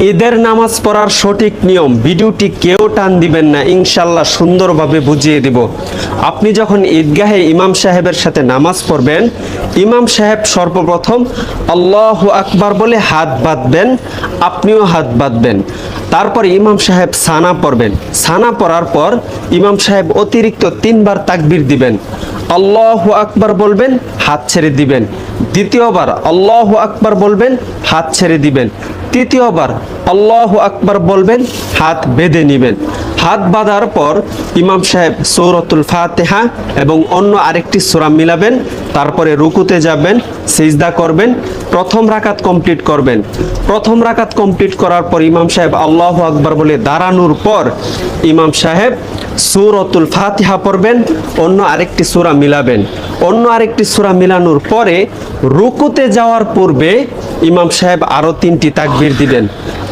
ঈদের নামাজ পড়ার সঠিক নিয়ম ভিডিওটি কেউ টান দিবেন না, ইনশাল্লাহ সুন্দরভাবে বুঝিয়ে দেব। আপনি যখন ঈদগাহে ইমাম সাহেবের সাথে নামাজ পড়বেন, ইমাম সাহেব সর্বপ্রথম আল্লাহু আকবার বলে হাত বাঁধবেন, আপনিও হাত বাঁধবেন। তারপরে ইমাম সাহেব সানা পড়বেন। সানা পড়ার পর ইমাম সাহেব অতিরিক্ত 3 বার তাকবীর দিবেন। আল্লাহু আকবার বলবেন, হাত ছেড়ে দিবেন। দ্বিতীয়বার আল্লাহু আকবার বলবেন, হাত ছেড়ে দিবেন। তৃতীয়বার আল্লাহু আকবার বলবেন, হাত বেঁধে নেবেন। হাত বাঁধার পর ইমাম সাহেব সূরাতুল ফাতিহা এবং অন্য আরেকটি সূরা মিলাবেন। তারপরে রুকুতে যাবেন, সিজদা করবেন, প্রথম রাকাত কমপ্লিট করবেন। প্রথম রাকাত কমপ্লিট করার পর ইমাম সাহেব আল্লাহু আকবার বলে দাঁড়ানোর পর ইমাম সাহেব সূরাতুল ফাতিহা পড়বেন, অন্য আরেকটি সূরা মিলাবেন। অন্য আরেকটি সূরা মিলানোর পরে রুকুতে যাওয়ার পূর্বে ইমাম সাহেব আরো 3টি তাকবীর দিবেন।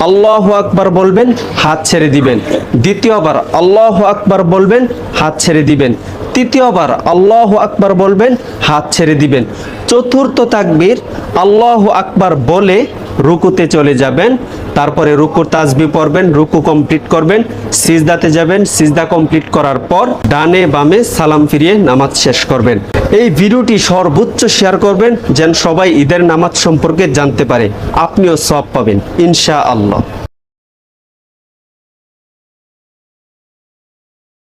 আল্লাহু আকবার বলবেন, হাত ছেড়ে দিবেন। দ্বিতীয়বার আল্লাহু আকবার বলবেন, হাত ছেড়ে দিবেন। তৃতীয়বার আল্লাহু আকবার বলবেন, হাত ছেড়ে দিবেন। চতুর্থ তাকবীর আল্লাহু আকবার বলে রুকুতে চলে যাবেন। তারপরে রুকুর তাসবিহ পড়বেন, রুকু কমপ্লিট করবেন, সিজদাতে যাবেন। সিজদা কমপ্লিট করার পর ডানে বামে সালাম ফিরিয়ে নামাজ শেষ করবেন। এই ভিডিওটি সর্বোচ্চ শেয়ার করবেন যেন সবাই ঈদের নামাজ সম্পর্কে জানতে পারে, আপনিও সওয়াব পাবেন ইনশাআল্লাহ।